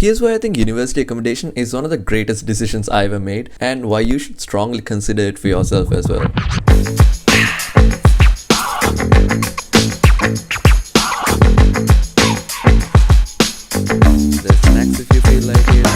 Here's why I think university accommodation is one of the greatest decisions I ever made, and why you should strongly consider it for yourself as well. There's snacks if you feel like it.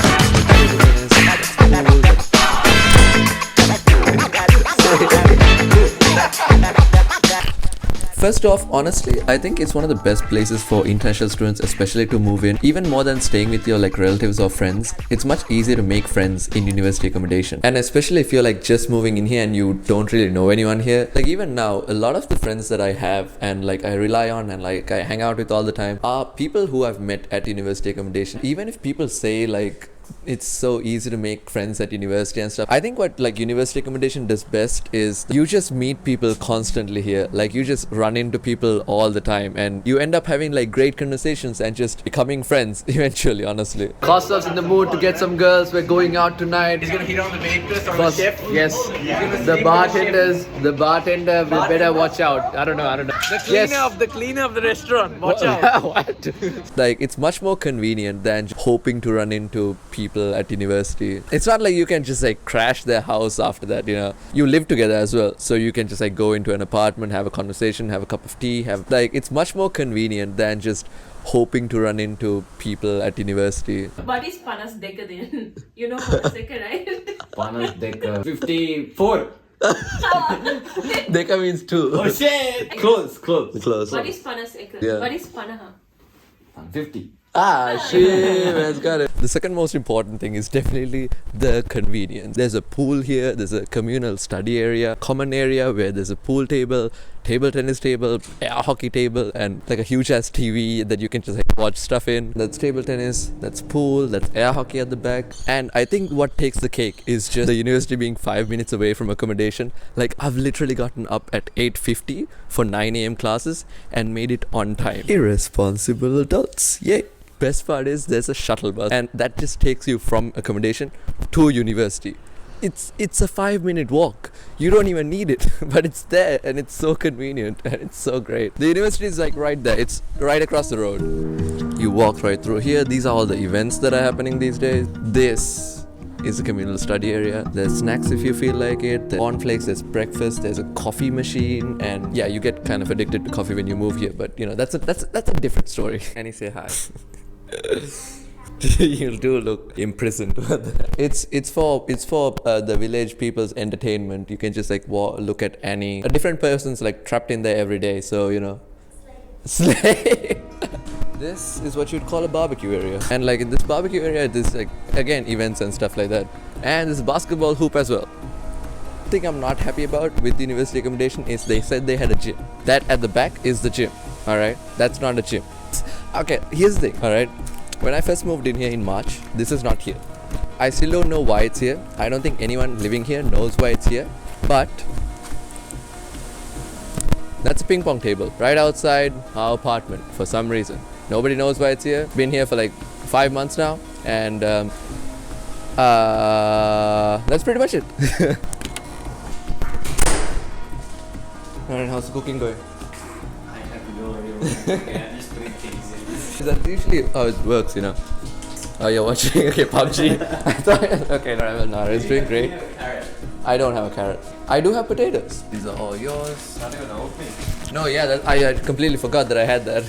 First off, honestly, I think it's one of the best places for international students, especially to move in. Even more than staying with your relatives or friends, it's much easier to make friends in university accommodation. And especially if you're just moving in here and you don't really know anyone here. Even now, a lot of the friends that I have and I rely on and I hang out with all the time are people who I've met at university accommodation. Even if people say it's so easy to make friends at university and stuff, I think what university accommodation does best is you just meet people constantly here. You just run into people all the time and you end up having great conversations and just becoming friends eventually, honestly. Kostov's in the mood to get some girls. We're going out tonight. He's gonna hit on the waitress or the chef. Yes. The bartender will better watch out. I don't know. The cleaner of the restaurant. Watch out. What? It's much more convenient than hoping to run into people at university. It's not you can just crash their house after that, You live together as well, so you can just go into an apartment, have a conversation, have a cup of tea, it's much more convenient than just hoping to run into people at university. What is Panas Deka then? You know Panas Deka, right? Panas Deka 54. Deka means two. Oh shit! Close. What is Panas Deka? Yeah. What is Panaha? 50. Shit, man's got it. The second most important thing is definitely the convenience. There's a pool here, there's a communal study area, common area where there's a pool table, table tennis table, air hockey table, and a huge ass TV that you can just watch stuff in. That's table tennis, that's pool, that's air hockey at the back. And I think what takes the cake is just the university being 5 minutes away from accommodation. I've literally gotten up at 8:50 for 9 a.m. classes and made it on time. Irresponsible adults, yay! Best part is there's a shuttle bus and that just takes you from accommodation to university. It's a 5-minute walk. You don't even need it, but it's there and it's so convenient and it's so great. The university is right there. It's right across the road. You walk right through here. These are all the events that are happening these days. This is a communal study area. There's snacks if you feel like it. There's cornflakes, there's breakfast, there's a coffee machine, and yeah, you get kind of addicted to coffee when you move here, but that's a different story. And you say hi. You do look imprisoned. It's for the village people's entertainment. You can just look at any different person's trapped in there every day. So slay. This is what you'd call a barbecue area, and in this barbecue area, there's again events and stuff like that, and there's a basketball hoop as well. The thing I'm not happy about with the university accommodation is they said they had a gym. That at the back is the gym. All right, that's not a gym. Okay, here's the thing. All right, when I first moved in here in March, this is not here. I still don't know why it's here. I don't think anyone living here knows why it's here, but that's a ping pong table right outside our apartment for some reason. Nobody knows why it's here. Been here for 5 months now, and that's pretty much it. Alright, how's the cooking going? I have no idea. Okay, I'm just putting things in. That's usually how it works, Oh, you're watching? Okay, PUBG. I thought, okay, no, it's doing great. I don't have a carrot. I do have potatoes. These are all yours. Not even open. No, yeah, I completely forgot that I had that.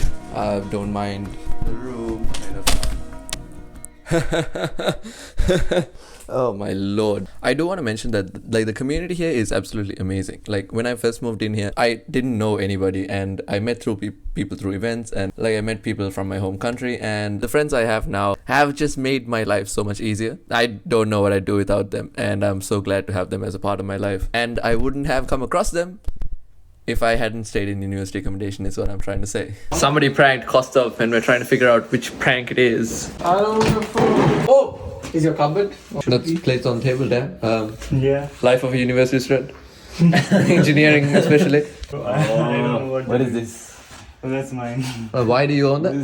Don't mind the room, kind of. Oh my lord. I do want to mention that the community here is absolutely amazing. When I first moved in here, I didn't know anybody, and I met through people through events, and I met people from my home country, and the friends I have now have just made my life so much easier. I don't know what I'd do without them, and I'm so glad to have them as a part of my life. And I wouldn't have come across them if I hadn't stayed in university accommodation, is what I'm trying to say. Somebody pranked Kostov, and we're trying to figure out which prank it is. I don't know. Oh! Is your cupboard? That's placed on the table there. Yeah. Life of a university student. Engineering especially. I don't know What is this? Oh, that's mine. Why do you own that?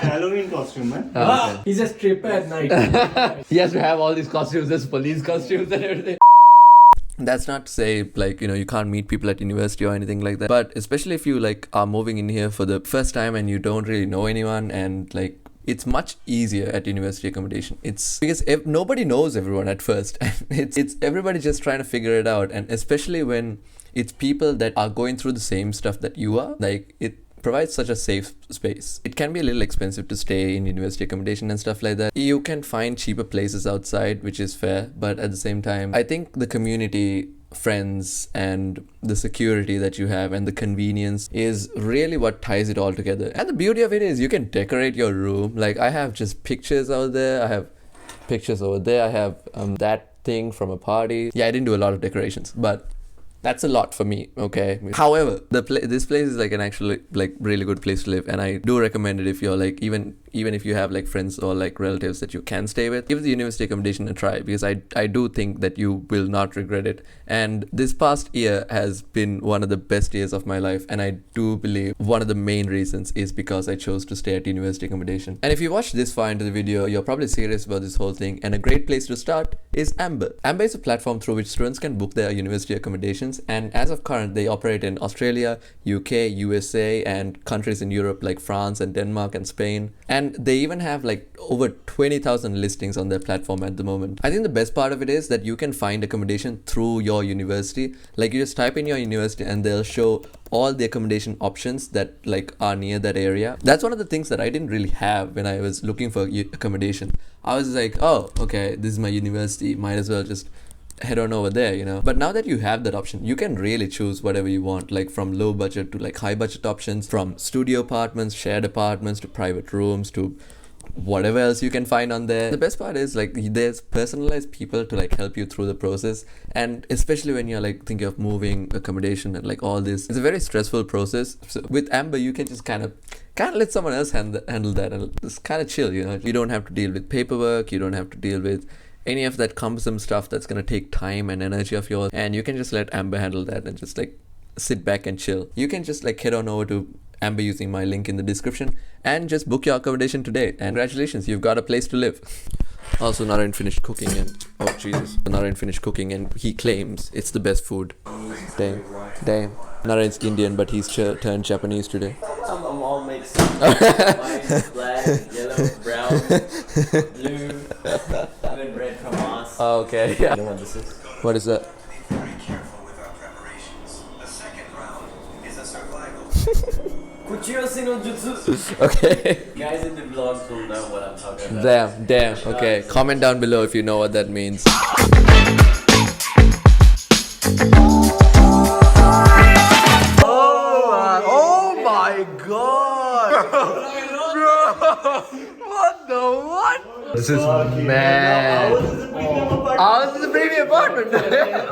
Halloween costume, man. Okay. He's a stripper at night. He has to have all these costumes. There's police costumes and everything. That's not to say you can't meet people at university or anything like that, but especially if you are moving in here for the first time and you don't really know anyone, and it's much easier at university accommodation. It's because nobody knows everyone at first. it's everybody just trying to figure it out, and especially when it's people that are going through the same stuff that you are, like it provides such a safe space. It can be a little expensive to stay in university accommodation and stuff like that. You can find cheaper places outside, which is fair, but at the same time, I think the community, friends, and the security that you have and the convenience is really what ties it all together. And the beauty of it is you can decorate your room. Like I have just pictures out there, I have pictures over there, I have that thing from a party. Yeah, I didn't do a lot of decorations, but that's a lot for me, okay? However, this place is like an actually like really good place to live, and I do recommend it if you're like even if you have like friends or like relatives that you can stay with. Give the university accommodation a try, because I do think that you will not regret it. And this past year has been one of the best years of my life, and I do believe one of the main reasons is because I chose to stay at university accommodation. And if you watched this far into the video, you're probably serious about this whole thing, and a great place to start is Amber. Amber is a platform through which students can book their university accommodations, and as of current, they operate in Australia, UK, USA, and countries in Europe like France and Denmark and Spain. And they even have like over 20,000 listings on their platform at the moment. I think the best part of it is that you can find accommodation through your university. Like you just type in your university and they'll show all the accommodation options that like are near that area. That's one of the things that I didn't really have when I was looking for accommodation. I was like, oh, okay, this is my university, might as well just head on over there, you know. But now that you have that option, you can really choose whatever you want, like from low budget to like high budget options, from studio apartments, shared apartments, to private rooms, to whatever else you can find on there. The best part is like there's personalized people to like help you through the process, and especially when you're like thinking of moving, accommodation, and like all this, it's a very stressful process. So with Amber, you can just kind of let someone else handle that, and just kind of chill, you know. You don't have to deal with paperwork, you don't have to deal with any of that cumbersome stuff that's going to take time and energy of yours, and you can just let Amber handle that and just like sit back and chill. You can just like head on over to Amber using my link in the description and just book your accommodation today, and congratulations, you've got a place to live. Also, Naren finished cooking, and oh Jesus, Naren finished cooking and he claims it's the best food. Damn. Naren's Indian, but he's turned Japanese today. I'm all mixed. White, black, yellow, brown, blue. Even bread from Mars. Oh, okay, yeah. You know what this is? What is that? Be very careful with our preparations. The second round is a survival. Kuchiro Sino Jutsu. Okay. Guys in the vlogs will know what I'm talking about. Damn. Okay, comment down below if you know what that means. Oh my god! What the what? This is mad. Ours is a premium apartment.